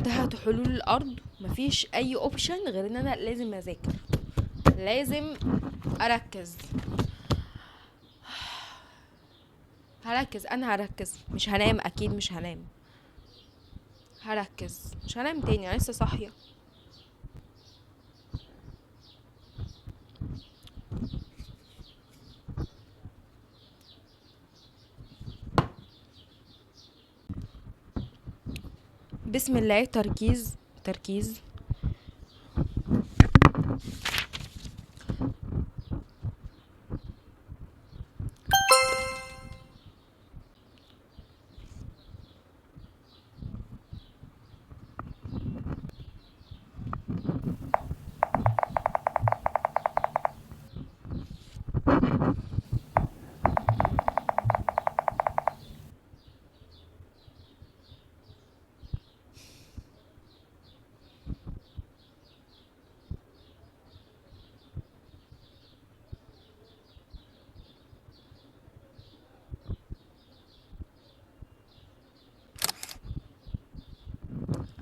انتهت حلول الارض، مفيش اي اوبشن غير ان انا لازم اذاكر، لازم اركز. انا هركز، مش هنام، اكيد مش هنام، هركز، مش هنام تاني، انا لسه صاحيه. بسم الله. تركيز تركيز.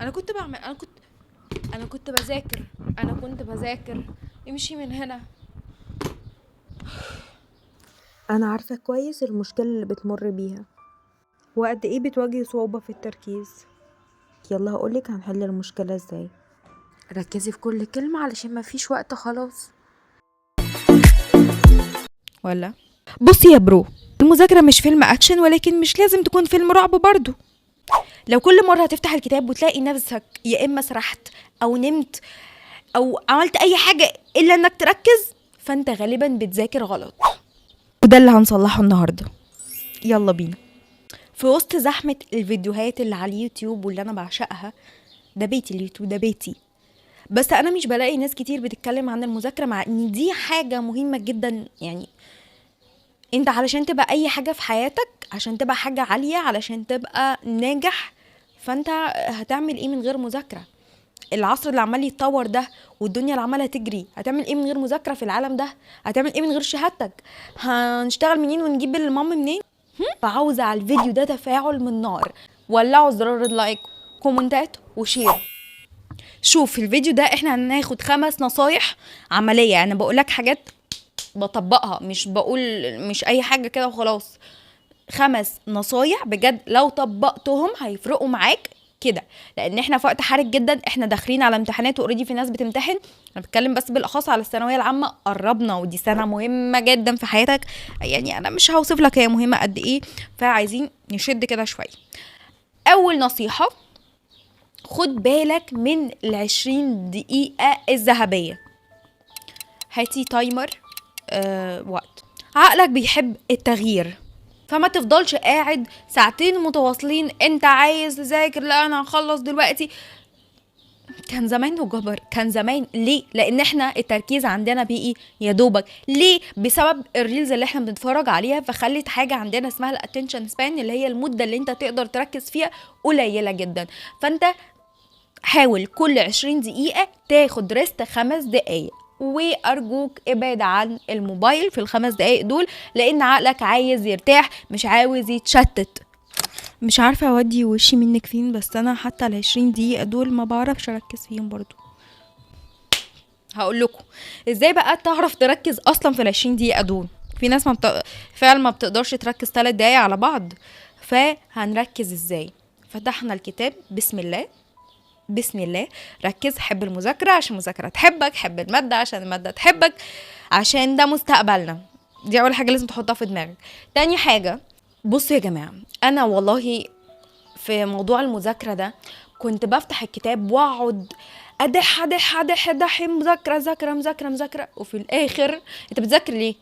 انا كنت بعمل انا كنت بذاكر. امشي من هنا. أنا عارفة كويس المشكلة اللي بتمر بيها وقد إيه بتواجهي صعوبة في التركيز. يلا هقولك هنحل المشكلة إزاي. ركزي في كل كلمة علشان مفيش وقت خلاص. ولا بصي يا برو، المذاكرة مش فيلم اكشن، ولكن مش لازم تكون فيلم رعب برضو. لو كل مرة هتفتح الكتاب وتلاقي نفسك يا اما سرحت او نمت او عملت اي حاجة الا انك تركز، فانت غالبا بتذاكر غلط، وده اللي هنصلحه النهاردة. يلا بينا. في وسط زحمة الفيديوهات اللي على اليوتيوب واللي انا بعشقها، ده بيتي، اليوتيوب ده بيتي، بس انا مش بلاقي ناس كتير بتتكلم عن المذاكرة، مع ان دي حاجة مهمة جدا. يعني انت علشان تبقى اي حاجة في حياتك، عشان تبقى حاجة عالية، علشان تبقى ناجح، فانت هتعمل ايه من غير مذاكرة؟ العصر اللي عمال يتطور ده والدنيا اللي عمالة تجري، هتعمل ايه من غير مذاكرة في العالم ده؟ هتعمل ايه من غير شهادتك؟ هنشتغل منين ونجيب المام منين؟ فعاوزة على الفيديو ده تفاعل من نار. ولعوا زرار اللايك، كومنتات وشير. شوف في الفيديو ده احنا هناخد 5 نصايح عملية، انا بقولك حاجات بطبقها، مش بقول مش اي حاجة كده وخلاص. 5 نصايح بجد لو طبقتهم هيفرقوا معاك كده، لان احنا في وقت حرج جدا، احنا داخلين على امتحانات واوريدي في ناس بتمتحن. انا بتكلم بس بالاخص على الثانويه العامه، قربنا ودي سنه مهمه جدا في حياتك، يعني انا مش هوصف لك هي مهمه قد ايه، فعايزين نشد كده شويه. اول نصيحه، خد بالك من ال20 دقيقه الذهبيه. هاتي تايمر، وقت. عقلك بيحب التغيير، فما تفضلش قاعد ساعتين متواصلين انت عايز تذاكر، لا انا هخلص دلوقتي. كان زمان وجبر، كان زمان. ليه؟ لان احنا التركيز عندنا بيئي يا دوبك. ليه؟ بسبب الريلز اللي احنا بنتفرج عليها، فخلت حاجه عندنا اسمها الاتنشن سبان، اللي هي المده اللي انت تقدر تركز فيها قليله جدا. فانت حاول كل 20 دقيقه تاخد ريست 5 دقايق، وارجوك ابعد عن الموبايل في ال5 دقايق دول، لان عقلك عايز يرتاح، مش عاوز يتشتت. مش عارفة اودي وشي منك فين، بس انا حتى ال20 دقيقة دول ما بعرفش اركز فيهم برضو. هقول لكم ازاي بقى تعرف تركز اصلا في ال20 دقيقة دول. في ناس فعلا ما بتقدرش تركز 3 دقايق على بعض. فهنركز ازاي؟ فتحنا الكتاب، بسم الله، بسم الله. ركز، حب المذاكرة عشان المذاكرة تحبك، حب المادة عشان المادة تحبك، عشان ده مستقبلنا. دي اول حاجة لازم تحطها في دماغك. تاني حاجة، بصوا يا جماعة، انا والله في موضوع المذاكرة ده كنت بفتح الكتاب واقعد ادح ادح ادح ادح، مذاكرة، وفي الاخر انت بتذاكر ليه؟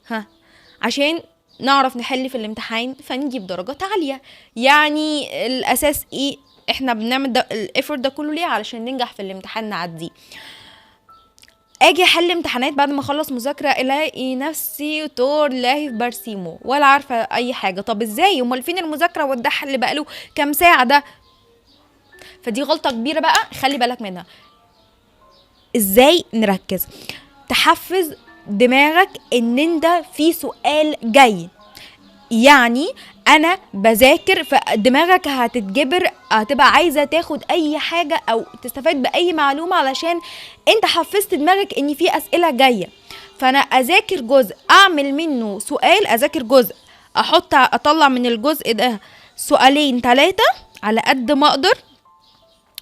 عشان نعرف نحل في الامتحان فنجيب درجات عالية. يعني الاساس ايه؟ احنا بنعمل ده الافورت ده كله ليه؟ علشان ننجح في الامتحان نعديه. اجي احل امتحانات بعد ما اخلص مذاكره الاقي نفسي طور لاهي في برسيمو، ولا عارفه اي حاجه. طب ازاي؟ امال فين المذاكره والدح اللي بقاله كام ساعه ده؟ فدي غلطه كبيره بقى، خلي بالك منها. ازاي نركز؟ تحفز دماغك ان انت في سؤال جاي. يعني انا بذاكر، فدماغك هتتجبر، هتبقى عايزه تاخد اي حاجه او تستفاد باي معلومه علشان انت حفزت دماغك ان في اسئله جايه. فانا اذاكر جزء اعمل منه سؤال، اذاكر جزء اطلع من الجزء ده سؤالين 3 على قد ما اقدر،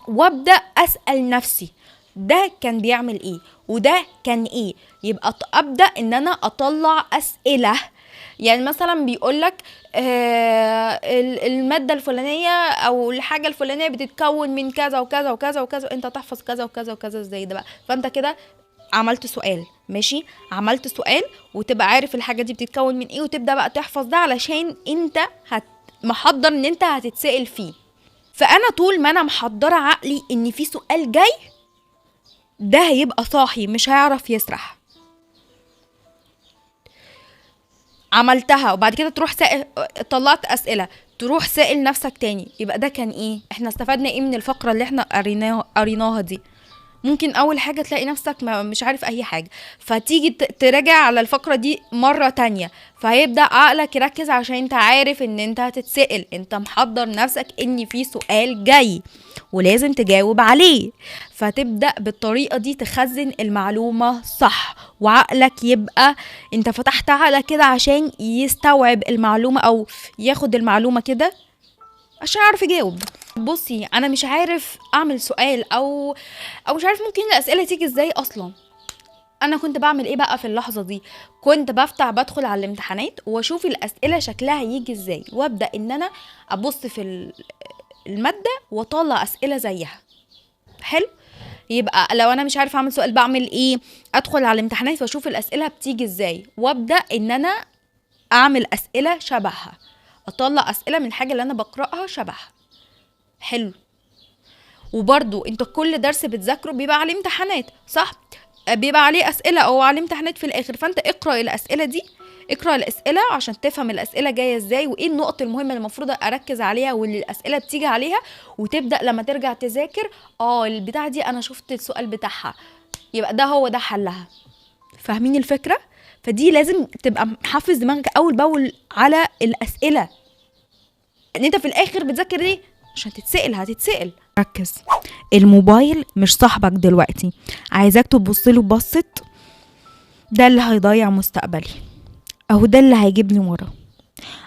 وابدا اسال نفسي ده كان بيعمل ايه وده كان ايه. يبقى ابدا ان انا اطلع اسئله. يعني مثلا بيقولك المادة الفلانية او الحاجة الفلانية بتتكون من كذا وكذا وكذا وكذا، انت تحفظ كذا وكذا وكذا ازاي ده بقى. فانت كده عملت سؤال، ماشي، عملت سؤال وتبقى عارف الحاجة دي بتتكون من ايه، وتبدأ بقى تحفظ ده علشان انت محضر ان انت هتتسأل فيه. فانا طول ما انا محضرة عقلي ان في سؤال جاي، ده هيبقى صاحي مش هيعرف يسرح. عملتها وبعد كده تروح طلعت اسئله، تروح سائل نفسك تاني، يبقى ده كان ايه، احنا استفدنا ايه من الفقره اللي احنا قريناها دي. ممكن اول حاجه تلاقي نفسك مش عارف اي حاجه، فتيجي تراجع على الفقره دي مره تانية، فهيبدا عقلك يركز عشان انت عارف ان انت هتتسأل، انت محضر نفسك ان في سؤال جاي ولازم تجاوب عليه. فتبدأ بالطريقة دي تخزن المعلومة صح، وعقلك يبقى انت فتحت عقلك كده عشان يستوعب المعلومة او ياخد المعلومة كده عشان يعرف يجاوب. بصي انا مش عارف اعمل سؤال او مش عارف ممكن الاسئلة تيجي ازاي اصلا. انا كنت بعمل ايه بقى في اللحظة دي؟ كنت بدخل على الامتحانات واشوف الاسئلة شكلها يجي ازاي، وابدأ ان انا ابص في المادة واطلع اسئلة زيها. حلو. يبقى لو انا مش عارف اعمل سؤال بعمل ايه؟ ادخل على الامتحانات واشوف الاسئله بتيجي ازاي، وابدا ان انا اعمل اسئله شبهها، اطلع اسئله من الحاجه اللي انا بقراها شبهها. حلو. وبرضو انت كل درس بتذاكره بيبقى عليه امتحانات، صح؟ بيبقى عليه اسئله او عليه امتحانات في الاخر، فانت اقرا الاسئله دي، اقرا الاسئله عشان تفهم الاسئله جايه ازاي وايه النقط المهمه اللي المفروض اركز عليها واللي الاسئله بتيجي عليها، وتبدا لما ترجع تذاكر البتاعه دي انا شفت السؤال بتاعها، يبقى ده حلها. فاهمين الفكره؟ فدي لازم تبقى محفز دماغك اول باول على الاسئله، ان انت في الاخر بتذاكر ليه؟ عشان هتتسأل. ركز، الموبايل مش صاحبك دلوقتي، عايزاك تبصله بصة ده اللي هيضيع مستقبلي، او ده اللي هيجيبني ورا،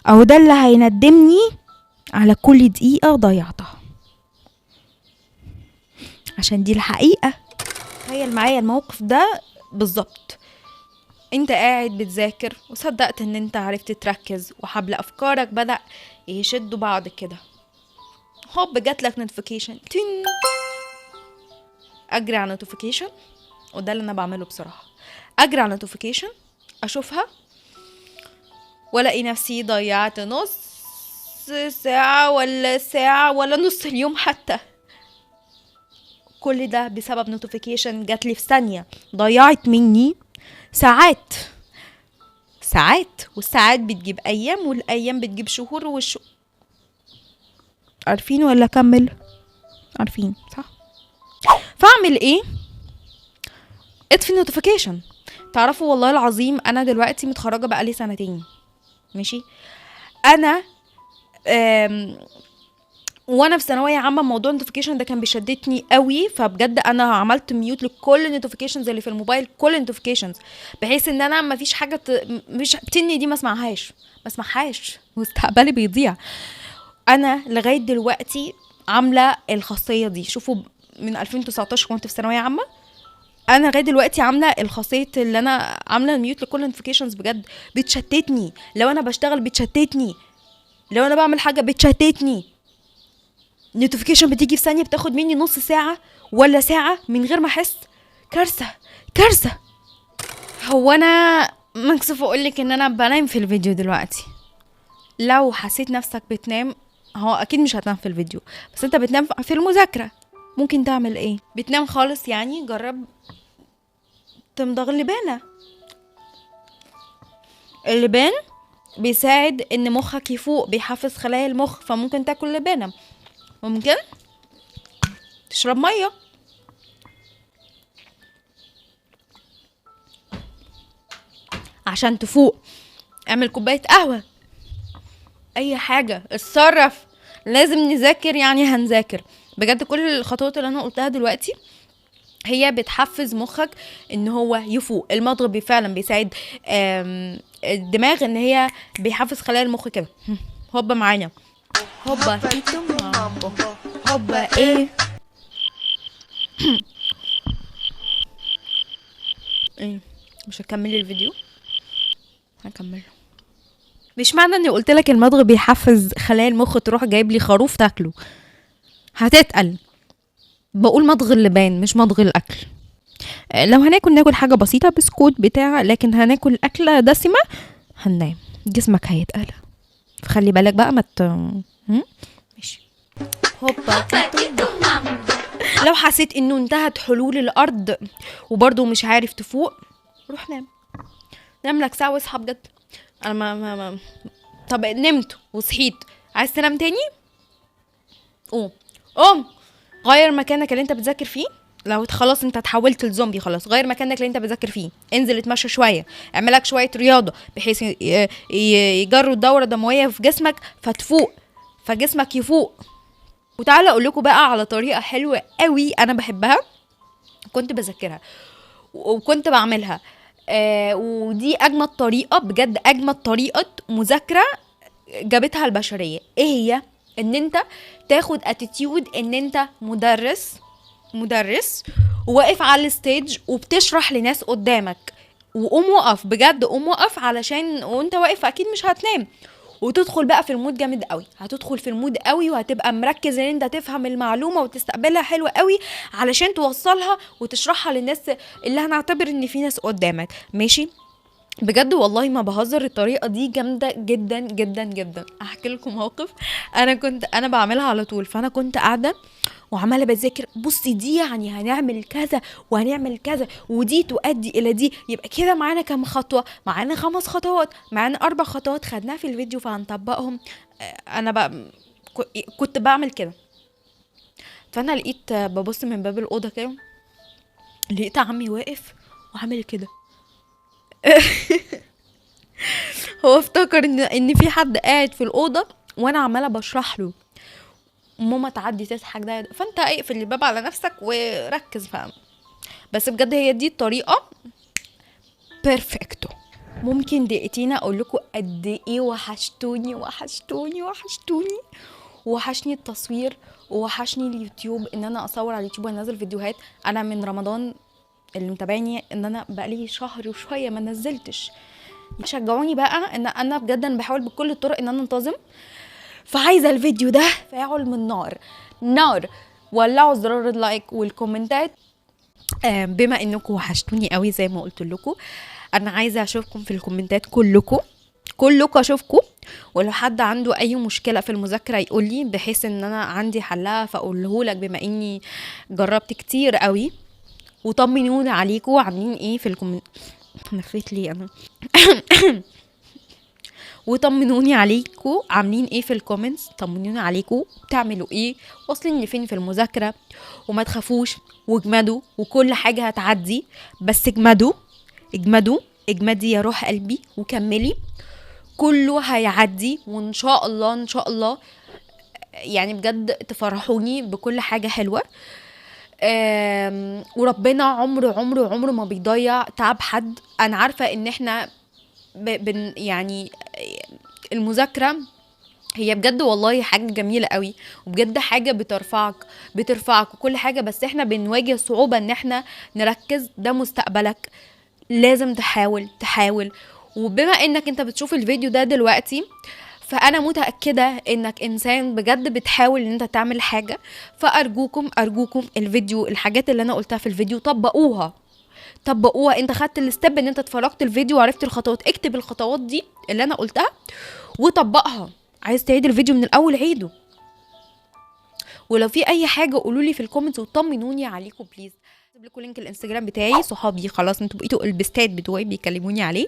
او ده اللي هيندمني على كل دقيقة ضيعتها، عشان دي الحقيقة. تخيل معايا الموقف ده بالظبط، انت قاعد بتذاكر وصدقت ان انت عرفت تركز وحبل افكارك بدأ يشدوا بعض كده، هوب جاتلك نوتيفيكيشن، اجري على نوتيفيكيشن. وده اللي انا بعمله بصراحة، اجري على نوتيفيكيشن اشوفها والاقي نفسي ضيعت نص ساعة ولا نص اليوم حتى. كل ده بسبب نوتيفيكيشن جاتلي في ثانية، ضيعت مني ساعات. والساعات بتجيب ايام، والايام بتجيب شهور، عارفين ولا اكمل؟ عارفين صح؟ فاعمل ايه؟ اطفي النوتيفيكيشن. تعرفوا والله العظيم انا دلوقتي متخرجه بقالي 2 سنين، ماشي. انا وانا في ثانويه عامه موضوع النوتيفيكيشن ده كان بيشدتني قوي، فبجد انا عملت ميوت لكل النوتيفيكيشنز اللي في الموبايل، كل النوتيفيكيشنز، بحيث ان انا ما فيش حاجه مش بتني دي ما اسمعهاش مستقبلي بيضيع. انا لغايه دلوقتي عامله الخاصيه دي، شوفوا من 2019 كنت في ثانويه عامه، انا لغايه دلوقتي عامله الخاصيه اللي انا عامله ميوت لكل النوتيفيكيشنز. بجد بتشتتني، لو انا بشتغل بتشتتني، لو انا بعمل حاجه بتشتتني. نوتيفيكيشن بتيجي في ثانيه بتاخد مني نص ساعه ولا ساعه من غير ما احس. كارثه. هو انا مكسوف اقولك ان انا بنام في الفيديو دلوقتي. لو حسيت نفسك بتنام، هو اكيد مش هتنام في الفيديو، بس انت بتنام في المذاكره، ممكن تعمل ايه؟ بتنام خالص يعني؟ جرب تمضغ اللبان بيساعد ان مخك يفوق، بيحفز خلايا المخ، فممكن تاكل لبانه، ممكن تشرب ميه، عشان تفوق. اعمل كوبايه قهوه، اي حاجه اتصرف، لازم نذاكر يعني هنذاكر. بجد كل الخطوات اللي انا قلتها دلوقتي هي بتحفز مخك ان هو يفوق. المضغ فعلا بيساعد الدماغ ان هي بيحفز خلايا المخ كده. هوبا معانا، هوبا تيتو مامبو، هوبا ايه ايه. مش هكمل الفيديو، هكمله. مش معنى اني قلت لك المضغ بيحفز خلايا المخ تروح جايب لي خروف تاكله هتتقل. بقول مضغ اللبان مش مضغ الاكل. لو هناكل ناكل حاجه بسيطه، بسكوت بتاع، لكن هناكل اكله دسمه هننام، جسمك هيتقل. فخلي بالك بقى ماشي. هوبا لو حسيت انه انتهت حلول الارض وبرضه مش عارف تفوق، روح نام. نام لك ساعه واصحى بجد. انا ما طب نمت وصحيت، عايز تنام تاني؟ قوم غير مكانك اللي انت بتذاكر فيه. لو خلاص انت اتحولت لزومبي، خلاص غير مكانك اللي انت بتذاكر فيه، انزل اتمشى شويه، اعملك شويه رياضه بحيث يجروا الدوره الدمويه في جسمك فتفوق، فجسمك يفوق. وتعالى اقول لكم بقى على طريقه حلوه قوي انا بحبها، كنت بذاكرها وكنت بعملها. ودي اجمد طريقه، بجد اجمد طريقه مذاكره جابتها البشريه. ايه هي؟ ان انت تاخد اتيتيود ان انت مدرس وواقف على الستيج وبتشرح لناس قدامك، وقوم وقف بجد، قوم وقف، علشان وانت واقف اكيد مش هتنام، وتدخل بقى في المود جامد قوي. هتدخل في المود قوي وهتبقى مركز ان انت تفهم المعلومه وتستقبلها حلوه قوي علشان توصلها وتشرحها للناس اللي هنعتبر ان في ناس قدامك. ماشي بجد والله ما بهزر، الطريقه دي جامده جدا جدا جدا. احكي لكم موقف انا بعملها على طول. فانا كنت قاعده وعماله بذاكر، بصي دي يعني هنعمل كذا وهنعمل كذا ودي تؤدي الى دي، يبقى كده معانا كام خطوه؟ معانا 5 خطوات، معانا 4 خطوات خدناها في الفيديو فهنطبقهم. انا بقى كنت بعمل كده. فانا لقيت ببص من باب الاوضه كده، لقيت عمي واقف وعامل كده. هو افتكر ان في حد قاعد في الاوضه وانا عماله بشرح له. ماما تعدي تضحك ده، فانت اقفل الباب على نفسك وركز فاهم. بس بجد هي دي الطريقه بيرفكتو. ممكن دقيقتين اقول لكم قد ايه وحشتوني وحشتوني وحشتوني. وحشني التصوير ووحشني اليوتيوب، ان انا اصور على اليوتيوب وانزل فيديوهات. انا من رمضان اللي متابعني ان انا بقالي شهر وشويه ما نزلتش. يشجعوني بقى ان انا بجد انا بحاول بكل الطرق ان انا انتظم. فعايزه الفيديو ده فاعل من نار. ولعوا زرار اللايك والكومنتات. بما انكم وحشتوني قوي زي ما قلت لكم، انا عايزه اشوفكم في الكومنتات كلكم اشوفكم. ولو حد عنده اي مشكله في المذاكره يقول لي، بحيث ان انا عندي حلها فاقوله لك، بما اني جربت كتير قوي. وطمنوني عليكم عاملين ايه في الكومنت. نفيت لي انا. وطمنوني عليكم عاملين ايه في الكومنتس. طمنوني عليكم بتعملوا ايه، واصلين لفين في المذاكره. وما تخافوش واجمدوا، وكل حاجه هتعدي. بس اجمدي يا روح قلبي وكملي، كله هيعدي. وان شاء الله يعني بجد تفرحوني بكل حاجه حلوه. وربنا عمره ما بيضيع تعب حد. انا عارفه ان احنا يعني المذاكره هي بجد والله حاجه جميله قوي، وبجد حاجه بترفعك وكل حاجه. بس احنا بنواجه صعوبه ان احنا نركز. ده مستقبلك، لازم تحاول. وبما انك انت بتشوف الفيديو ده دلوقتي، فانا متاكده انك انسان بجد بتحاول ان انت تعمل حاجه. فارجوكم الفيديو، الحاجات اللي انا قلتها في الفيديو طبقوها. انت خدت الستيب ان انت اتفرجت الفيديو وعرفت الخطوات، اكتب الخطوات دي اللي انا قلتها وطبقها. عايز تعيد الفيديو من الاول عيده. ولو في اي حاجه قولوا لي في الكومنتس وطمنوني عليكم بليز. هسيب لكم لينك الانستجرام بتاعي، صحابي خلاص انتوا بقيتوا البستات بتوعي بيكلموني عليه.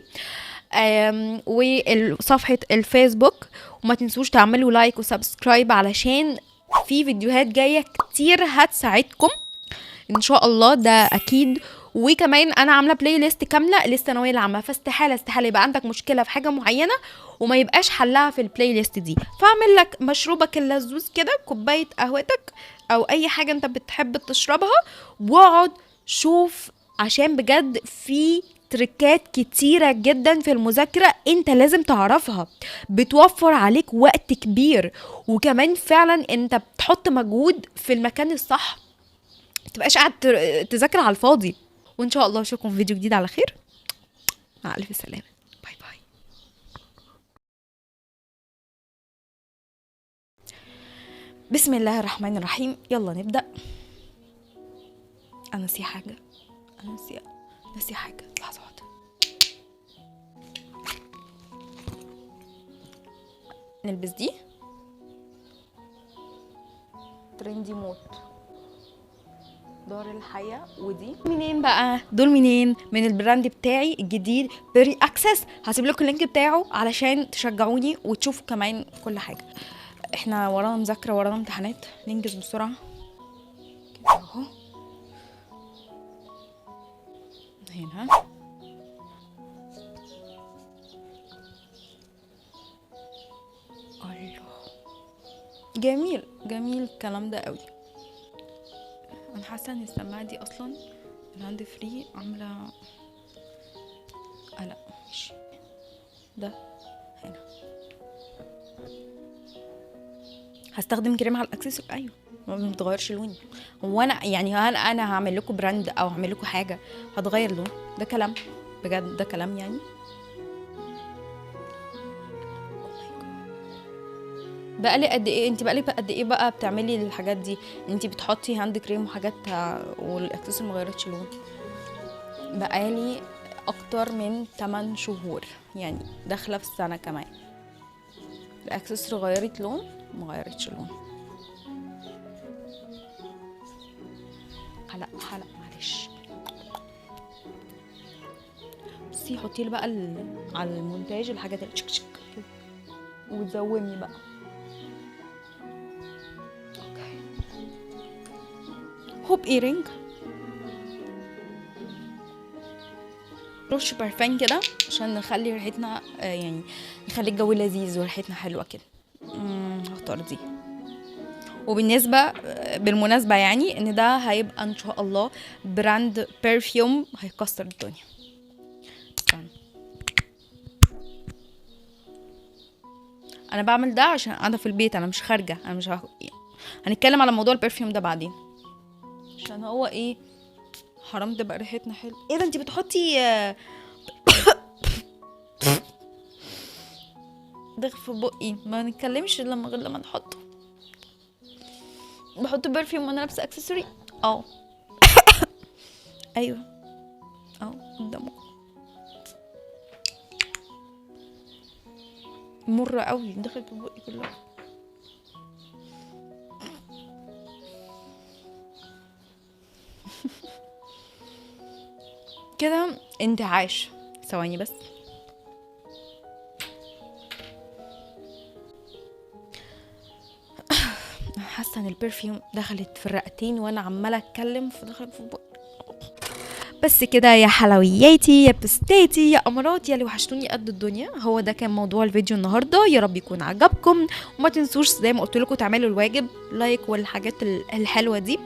وصفحه الفيسبوك. وما تنسوش تعملوا لايك وسبسكرايب علشان في فيديوهات جايه كتير هتساعدكم ان شاء الله، ده اكيد. وكمان انا عامله بلاي ليست كامله للثانويه العامه، فاستحاله يبقى عندك مشكله في حاجه معينه وما يبقاش حلها في البلاي ليست دي. فاعمل لك مشروبك اللذوذ كده، كوبايه قهوتك او اي حاجه انت بتحب تشربها، واقعد شوف، عشان بجد في تريكات كتيرة جدا في المذاكرة انت لازم تعرفها، بتوفر عليك وقت كبير، وكمان فعلا انت بتحط مجهود في المكان الصح، متبقاش قاعد تذاكر على الفاضي. وان شاء الله اشوفكم في فيديو جديد على خير، مع الف سلامة، باي باي. بسم الله الرحمن الرحيم، يلا نبدأ. انا ناسي حاجة، ناسي حاجة، لحظة واحدة. نلبس دي ترندي موت، دار الحياة. ودي منين بقى؟ دول منين؟ من البراند بتاعي الجديد بيري اكسس. هسيب لكم اللينك بتاعه علشان تشجعوني وتشوفوا كمان كل حاجة. احنا ورانا مذاكرة، ورانا امتحانات، ننجز بسرعة كده اهو. هنا الله، جميل الكلام ده قوي. انا حاسه ان السماعه دي اصلا الهاند فري عامله لا مش ده. هنا هستخدم كريم على الاكسسوار، ايوه ما بتغيرش لوني. هو انا يعني انا هعمل لكم براند او هعمل لكم حاجه هتغير لون؟ ده كلام بجد، ده كلام يعني. بقالي قد ايه؟ انت بقالي قد ايه بقى بتعملي الحاجات دي؟ انت بتحطي هاند كريم وحاجات والاكسسوار مغيرتش لون؟ بقالي اكتر من 8 شهور، يعني داخله في السنه كمان. الاكسسوار غيرت لون مغيرتش لون. حلق معلش. بصي حطي لي بقى على المونتاج الحاجات اللي تشك كده وتزومي بقى. اوكي، هوب ايرينج، رش بارفان كده عشان نخلي ريحتنا يعني نخلي الجو لذيذ وريحتنا حلوه كده. هختار دي. وبالنسبه بالمناسبه يعني ان ده هيبقى ان شاء الله براند برفيوم هيكسر الدنيا. انا بعمل ده عشان قاعده في البيت، انا مش خارجه، انا مش هنتكلم على موضوع البرفيوم ده بعدين، عشان هو ايه حرام تبقى ريحتنا حلو. ايه ده انتي بتحطي ده في بقي؟ ما نتكلمش الا غير لما نحطه. بحط برفيوم وانا لابسه اكسسوري. ايوه قدامكم مره قوي، دخلت في بقي كلها. كده انتعاش. ثواني بس. حاسه ان البرفيوم دخلت في الرئتين وانا عماله اتكلم فدخلت في بقي. بس كده يا حلوياتي يا بستاتي يا اماراتي اللي وحشتوني قد الدنيا. هو ده كان موضوع الفيديو النهارده، يا رب يكون عجبكم، وما تنسوش زي ما قلت لكم تعملوا الواجب، لايك والحاجات الحلوه دي.